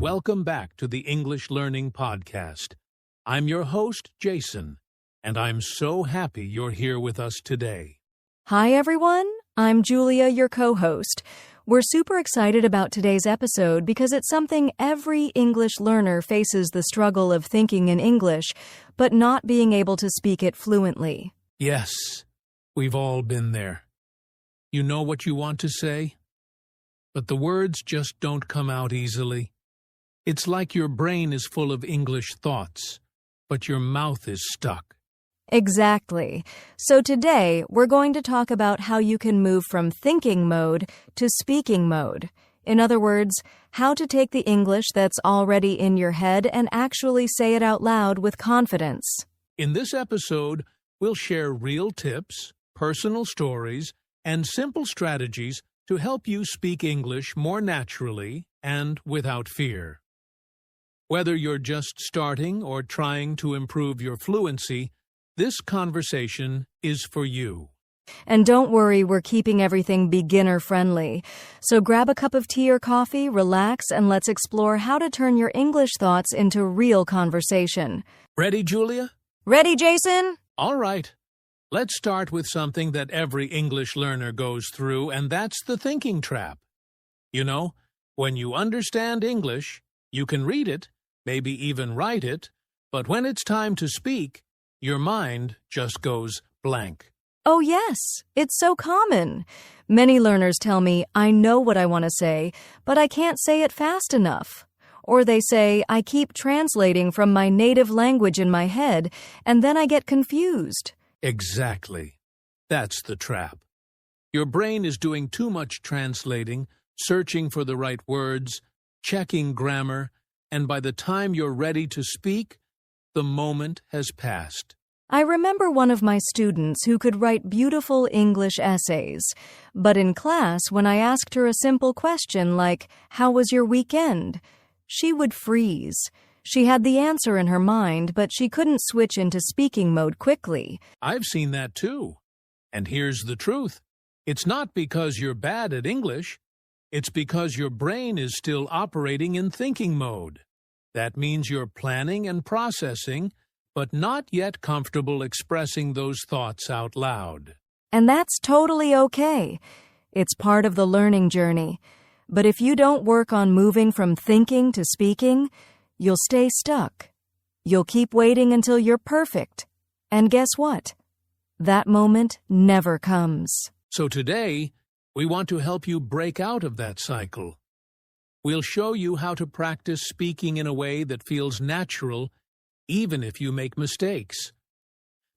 welcome back to the English Learning Podcast. I'm your host, Jason, and I'm so happy you're here with us today. Hi, everyone. I'm Julia, your co-host. We're super excited about today's episode because it's something every English learner faces the struggle of thinking in English, but not being able to speak it fluently. Yes, we've all been there. You know what you want to say, but the words just don't come out easily. It's like your brain is full of English thoughts, but your mouth is stuck. Exactly. So today, we're going to talk about how you can move from thinking mode to speaking mode. In other words, how to take the English that's already in your head and actually say it out loud with confidence. In this episode, we'll share real tips, personal stories, and simple strategies to help you speak English more naturally and without fear. Whether you're just starting or trying to improve your fluency, this conversation is for you. And don't worry, we're keeping everything beginner-friendly. So grab a cup of tea or coffee, relax, and let's explore how to turn your English thoughts into real conversation. Ready, Julia? Ready, Jason? All right. Let's start with something that every English learner goes through, and that's the thinking trap. You know, when you understand English, you can read it, maybe even write it, but when it's time to speak, your mind just goes blank. Oh, yes. It's so common. Many learners tell me, I know what I want to say, but I can't say it fast enough. Or they say, I keep translating from my native language in my head, and then I get confused. Exactly. That's the trap. Your brain is doing too much translating, searching for the right words, checking grammar, and by the time you're ready to speak, the moment has passed. I remember one of my students who could write beautiful English essays. But in class, when I asked her a simple question like, "How was your weekend?" she would freeze. She had the answer in her mind, but she couldn't switch into speaking mode quickly. I've seen that too. And here's the truth. It's not because you're bad at English. It's because your brain is still operating in thinking mode. That means you're planning and processing, but not yet comfortable expressing those thoughts out loud. And that's totally okay. It's part of the learning journey. But if you don't work on moving from thinking to speaking, you'll stay stuck. You'll keep waiting until you're perfect. And guess what? That moment never comes. So today, we want to help you break out of that cycle. We'll show you how to practice speaking in a way that feels natural, even if you make mistakes.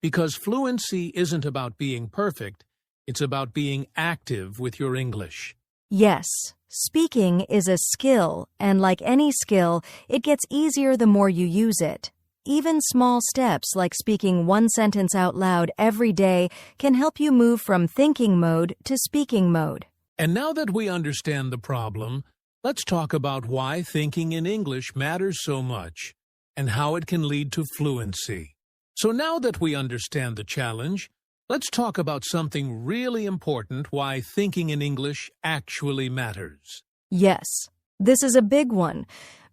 Because fluency isn't about being perfect, it's about being active with your English. Yes, speaking is a skill, and like any skill, it gets easier the more you use it. Even small steps like speaking one sentence out loud every day can help you move from thinking mode to speaking mode. And now that we understand the problem, let's talk about why thinking in English matters so much and how it can lead to fluency. So now that we understand the challenge, let's talk about something really important, why thinking in English actually matters. Yes, this is a big one.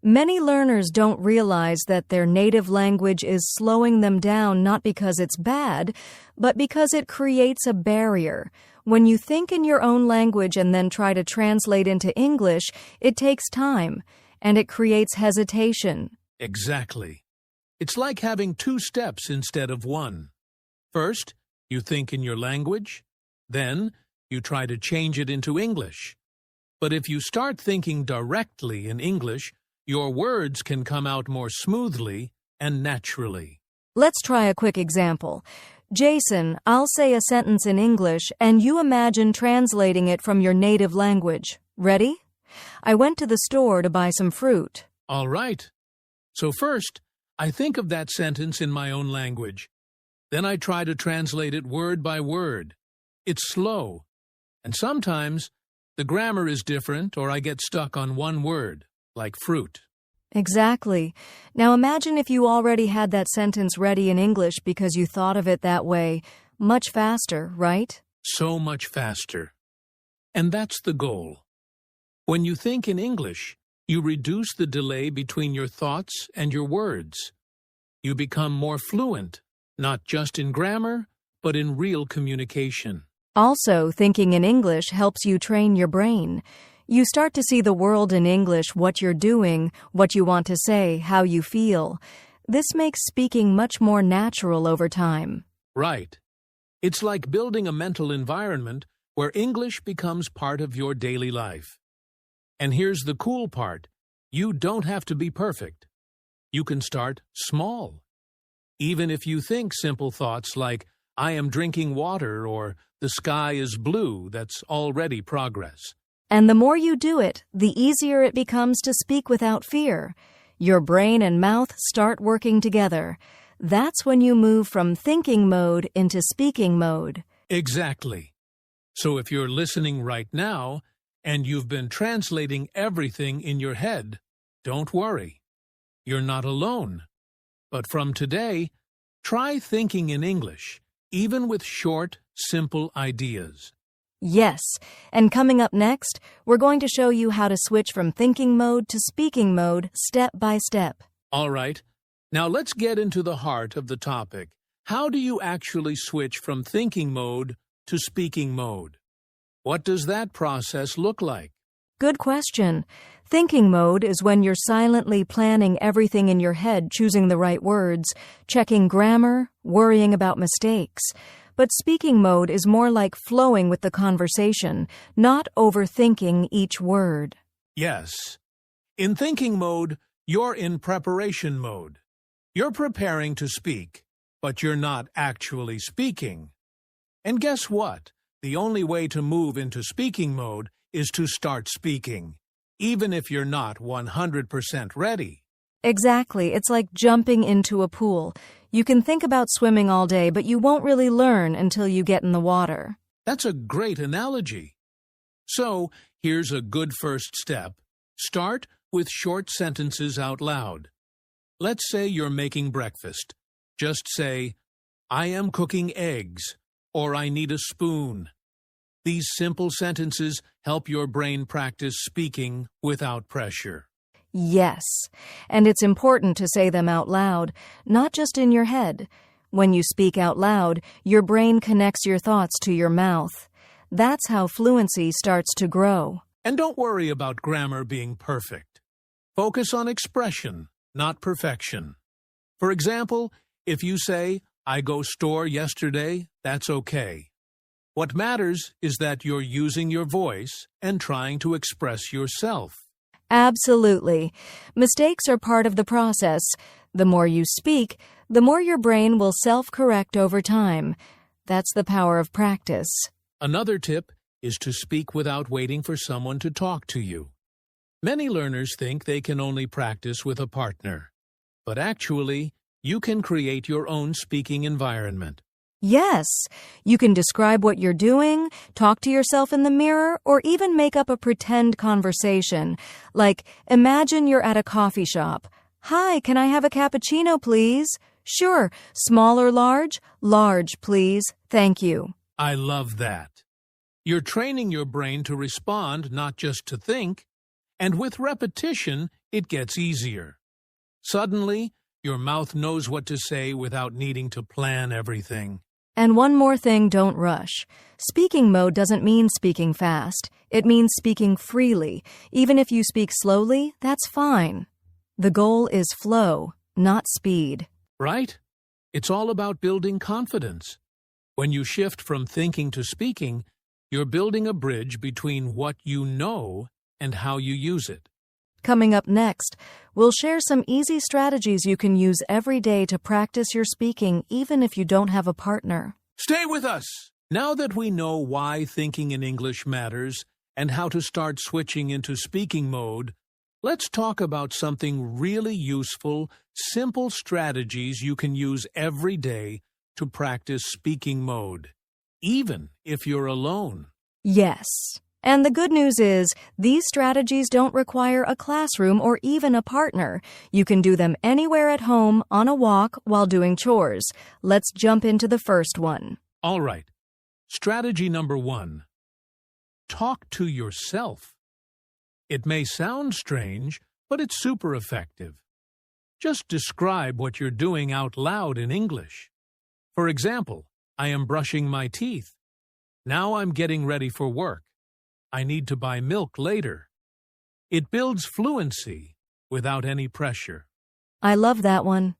Many learners don't realize that their native language is slowing them down not because it's bad, but because it creates a barrier. When you think in your own language and then try to translate into English, it takes time, and it creates hesitation. Exactly. It's like having two steps instead of one. First, you think in your language. Then, you try to change it into English. But if you start thinking directly in English, your words can come out more smoothly and naturally. Let's try a quick example. Jason, I'll say a sentence in English, and you imagine translating it from your native language. Ready? I went to the store to buy some fruit. All right. So first, I think of that sentence in my own language. Then I try to translate it word by word. It's slow. And sometimes, the grammar is different or I get stuck on one word, like fruit. Exactly. Now imagine if you already had that sentence ready in English because you thought of it that way. Much faster, right? So much faster. And that's the goal. When you think in English, You reduce the delay between your thoughts and your words. You become more fluent, not just in grammar, but in real communication. Also, thinking in English helps you train your brain. You start to see the world in English, what you're doing, what you want to say, how you feel. This makes speaking much more natural over time. Right. It's like building a mental environment where English becomes part of your daily life. And here's the cool part. You don't have to be perfect. You can start small. Even if you think simple thoughts like, I am drinking water, or the sky is blue, that's already progress. And the more you do it, the easier it becomes to speak without fear. Your brain and mouth start working together. That's when you move from thinking mode into speaking mode. Exactly. So if you're listening right now, and you've been translating everything in your head, don't worry. You're not alone. But from today, try thinking in English, even with short, simple ideas. Yes, and coming up next, we're going to show you how to switch from thinking mode to speaking mode step by step. All right, now let's get into the heart of the topic. How do you actually switch from thinking mode to speaking mode? What does that process look like? Good question. Thinking mode is when you're silently planning everything in your head, choosing the right words, checking grammar, worrying about mistakes. But speaking mode is more like flowing with the conversation, not overthinking each word. Yes. In thinking mode, you're in preparation mode. You're preparing to speak, but you're not actually speaking. And guess what? The only way to move into speaking mode is to start speaking, even if you're not 100% ready. Exactly. It's like jumping into a pool. You can think about swimming all day, but you won't really learn until you get in the water. That's a great analogy. So, here's a good first step. Start with short sentences out loud. Let's say you're making breakfast. Just say, I am cooking eggs, or I need a spoon. These simple sentences help your brain practice speaking without pressure. Yes, and it's important to say them out loud, not just in your head. When you speak out loud, your brain connects your thoughts to your mouth. That's how fluency starts to grow. And don't worry about grammar being perfect. Focus on expression, not perfection. For example, if you say, I go store yesterday, that's okay. What matters is that you're using your voice and trying to express yourself. Absolutely. Mistakes are part of the process. The more you speak, the more your brain will self-correct over time. That's the power of practice. Another tip is to speak without waiting for someone to talk to you. Many learners think they can only practice with a partner. But actually, you can create your own speaking environment. Yes, you can describe what you're doing, talk to yourself in the mirror, or even make up a pretend conversation. Like, imagine you're at a coffee shop. Hi, can I have a cappuccino, please? Sure. Small or large? Large, please. Thank you. I love that. You're training your brain to respond, not just to think. And with repetition, it gets easier. Suddenly, your mouth knows what to say without needing to plan everything. And one more thing, don't rush. Speaking mode doesn't mean speaking fast. It means speaking freely. Even if you speak slowly, that's fine. The goal is flow, not speed. Right? It's all about building confidence. When you shift from thinking to speaking, you're building a bridge between what you know and how you use it. Coming up next, we'll share some easy strategies you can use every day to practice your speaking even if you don't have a partner. Stay with us! Now that we know why thinking in English matters and how to start switching into speaking mode, let's talk about something really useful, simple strategies you can use every day to practice speaking mode, even if you're alone. Yes. And the good news is, these strategies don't require a classroom or even a partner. You can do them anywhere at home, on a walk, while doing chores. Let's jump into the first one. All right. Strategy number 1. Talk to yourself. It may sound strange, but it's super effective. Just describe what you're doing out loud in English. For example, I am brushing my teeth. Now I'm getting ready for work. I need to buy milk later. It builds fluency without any pressure. I love that one.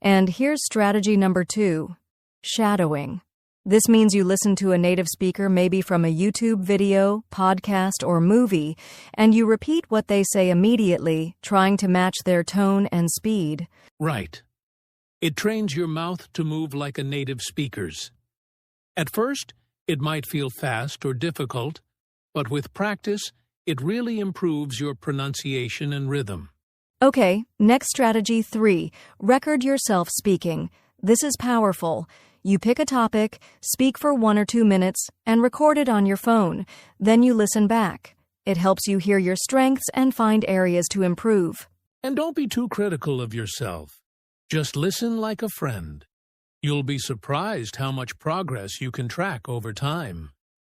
And here's strategy number 2, shadowing. This means you listen to a native speaker, maybe from a YouTube video, podcast, or movie, and you repeat what they say immediately, trying to match their tone and speed. Right. It trains your mouth to move like a native speaker's. At first, it might feel fast or difficult, but with practice, it really improves your pronunciation and rhythm. Okay, next strategy 3, record yourself speaking. This is powerful. You pick a topic, speak for 1 or 2 minutes, and record it on your phone. Then you listen back. It helps you hear your strengths and find areas to improve. And don't be too critical of yourself. Just listen like a friend. You'll be surprised how much progress you can track over time.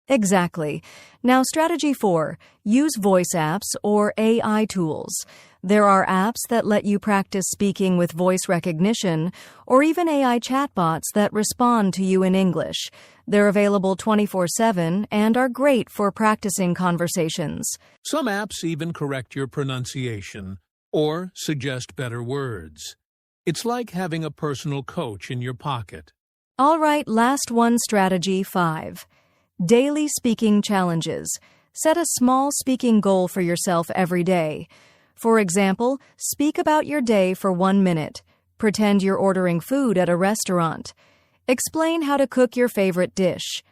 Exactly. Now, strategy 4, use voice apps or AI tools. There are apps that let you practice speaking with voice recognition, or even AI chatbots that respond to you in English. They're available 24/7 and are great for practicing conversations. Some apps even correct your pronunciation or suggest better words. It's like having a personal coach in your pocket. All right, last one, strategy 5. Daily speaking challenges. Set a small speaking goal for yourself every day. For example, speak about your day for 1 minute. Pretend you're ordering food at a restaurant. Explain how to cook your favorite dish.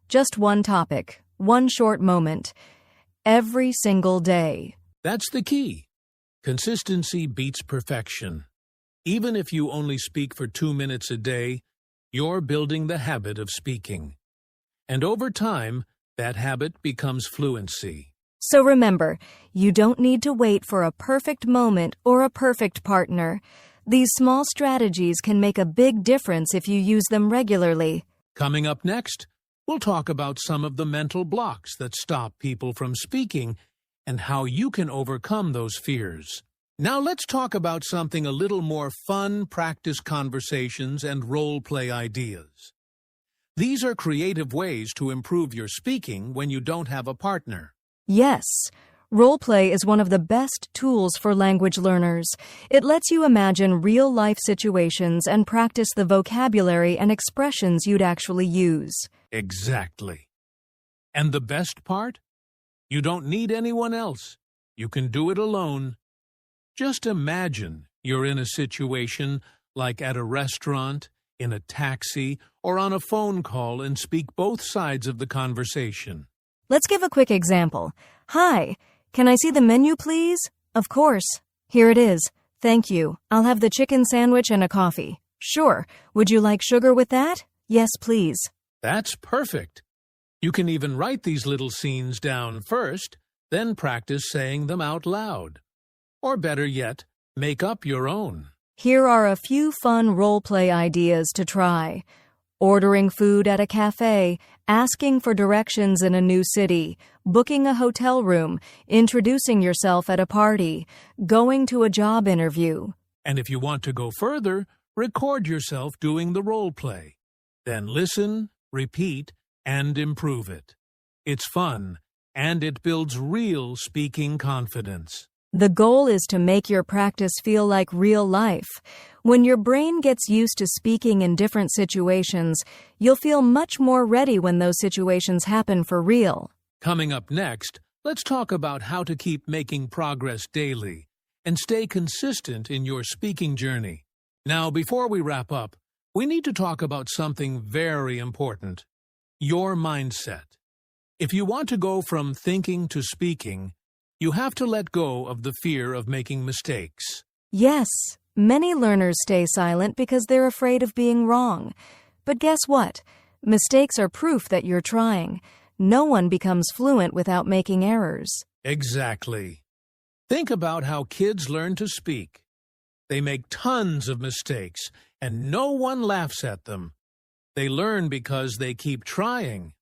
Just one topic, one short moment. Every single day. That's the key. Consistency beats perfection. Even if you only speak for 2 minutes a day, you're building the habit of speaking. And over time, that habit becomes fluency. So remember, you don't need to wait for a perfect moment or a perfect partner. These small strategies can make a big difference if you use them regularly. Coming up next, we'll talk about some of the mental blocks that stop people from speaking and how you can overcome those fears. Now let's talk about something a little more fun, practice conversations and role-play ideas. These are creative ways to improve your speaking when you don't have a partner. Yes, role-play is one of the best tools for language learners. It lets you imagine real-life situations and practice the vocabulary and expressions you'd actually use. Exactly. And the best part? You don't need anyone else. You can do it alone. Just imagine you're in a situation like at a restaurant, in a taxi, or on a phone call and speak both sides of the conversation. Let's give a quick example. Hi, can I see the menu, please? Of course. Here it is. Thank you. I'll have the chicken sandwich and a coffee. Sure. Would you like sugar with that? Yes, please. That's perfect. You can even write these little scenes down first, then practice saying them out loud. Or better yet, make up your own. Here are a few fun role-play ideas to try. Ordering food at a cafe, asking for directions in a new city, booking a hotel room, introducing yourself at a party, going to a job interview. And if you want to go further, record yourself doing the role play. Then listen, repeat, and improve it. It's fun, and it builds real speaking confidence. The goal is to make your practice feel like real life. When your brain gets used to speaking in different situations, you'll feel much more ready when those situations happen for real. Coming up next, let's talk about how to keep making progress daily and stay consistent in your speaking journey. Now, before we wrap up, we need to talk about something very important: your mindset. If you want to go from thinking to speaking, you have to let go of the fear of making mistakes. Yes, many learners stay silent because they're afraid of being wrong. But guess what? Mistakes are proof that you're trying. No one becomes fluent without making errors. Exactly. Think about how kids learn to speak. They make tons of mistakes, and no one laughs at them. They learn because they keep trying.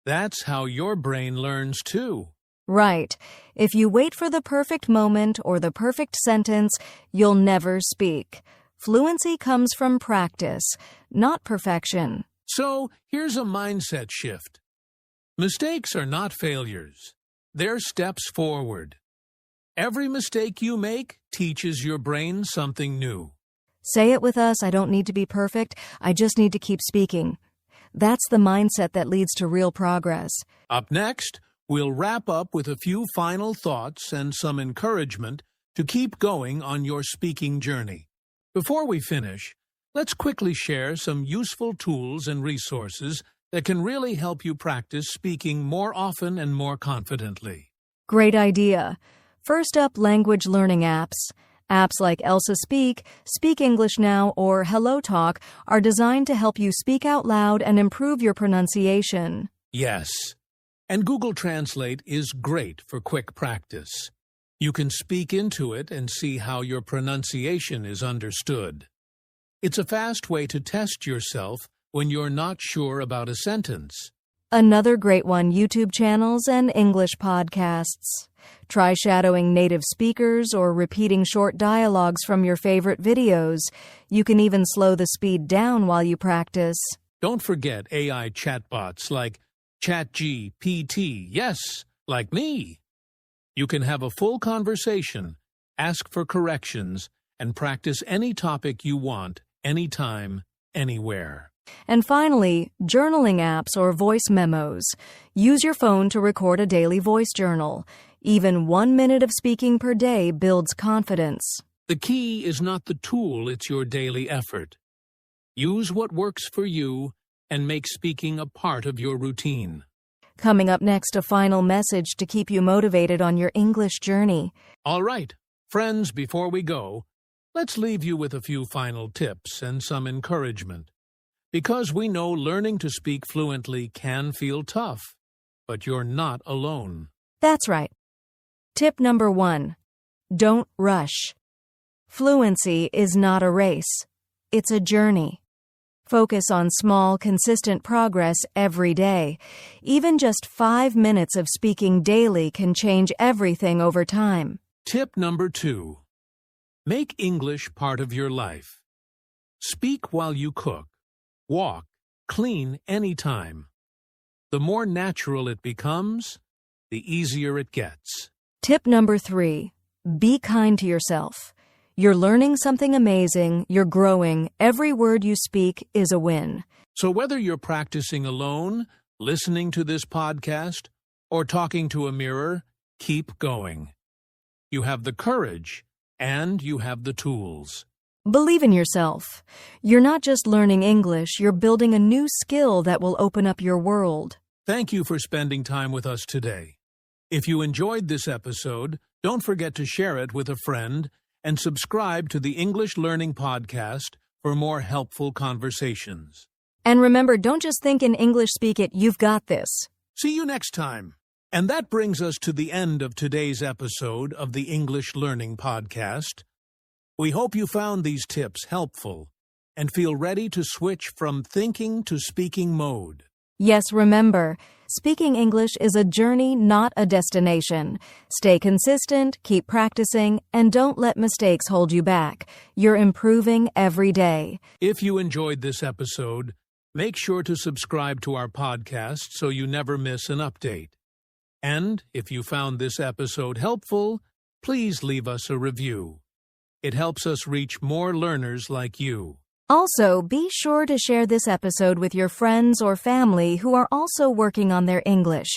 That's how your brain learns too. Right. If you wait for the perfect moment or the perfect sentence, you'll never speak. Fluency comes from practice, not perfection. So, here's a mindset shift. Mistakes are not failures. They're steps forward. Every mistake you make teaches your brain something new. Say it with us, I don't need to be perfect, I just need to keep speaking. That's the mindset that leads to real progress. Up next, we'll wrap up with a few final thoughts and some encouragement to keep going on your speaking journey. Before we finish, let's quickly share some useful tools and resources that can really help you practice speaking more often and more confidently. Great idea. First up, language learning apps. Apps like Elsa Speak, Speak English Now, or Hello Talk are designed to help you speak out loud and improve your pronunciation. Yes, and Google Translate is great for quick practice. You can speak into it and see how your pronunciation is understood. It's a fast way to test yourself when you're not sure about a sentence. Another great one, YouTube channels and English podcasts. Try shadowing native speakers or repeating short dialogues from your favorite videos. You can even slow the speed down while you practice. Don't forget AI chatbots like ChatGPT, yes, like me. You can have a full conversation, ask for corrections, and practice any topic you want, anytime, anywhere. And finally, journaling apps or voice memos. Use your phone to record a daily voice journal. Even 1 minute of speaking per day builds confidence. The key is not the tool, it's your daily effort. Use what works for you and make speaking a part of your routine. Coming up next, a final message to keep you motivated on your English journey. All right, friends, before we go, let's leave you with a few final tips and some encouragement. Because we know learning to speak fluently can feel tough, but you're not alone. That's right. Tip number 1. Don't rush. Fluency is not a race. It's a journey. Focus on small, consistent progress every day. Even just 5 minutes of speaking daily can change everything over time. Tip number 2. Make English part of your life. Speak while you cook, walk, clean anytime. The more natural it becomes, the easier it gets. Tip number 3. Be kind to yourself. You're learning something amazing, you're growing, every word you speak is a win. So whether you're practicing alone, listening to this podcast, or talking to a mirror, keep going. You have the courage, and you have the tools. Believe in yourself. You're not just learning English, you're building a new skill that will open up your world. Thank you for spending time with us today. If you enjoyed this episode, don't forget to share it with a friend and subscribe to the English Learning Podcast for more helpful conversations. And remember, don't just think in English, speak it, you've got this. See you next time. And that brings us to the end of today's episode of the English Learning Podcast. We hope you found these tips helpful and feel ready to switch from thinking to speaking mode. Yes, remember, speaking English is a journey, not a destination. Stay consistent, keep practicing, and don't let mistakes hold you back. You're improving every day. If you enjoyed this episode, make sure to subscribe to our podcast so you never miss an update. And if you found this episode helpful, please leave us a review. It helps us reach more learners like you. Also, be sure to share this episode with your friends or family who are also working on their English.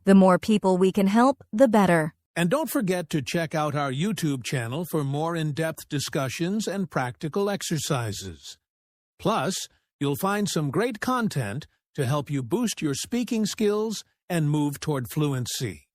The more people we can help, the better. And don't forget to check out our YouTube channel for more in-depth discussions and practical exercises. Plus, you'll find some great content to help you boost your speaking skills and move toward fluency.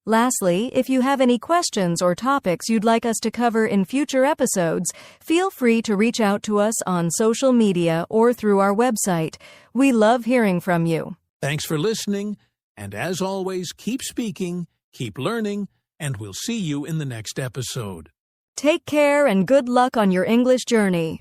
Lastly, if you have any questions or topics you'd like us to cover in future episodes, feel free to reach out to us on social media or through our website. We love hearing from you. Thanks for listening, and as always, keep speaking, keep learning, and we'll see you in the next episode. Take care and good luck on your English journey.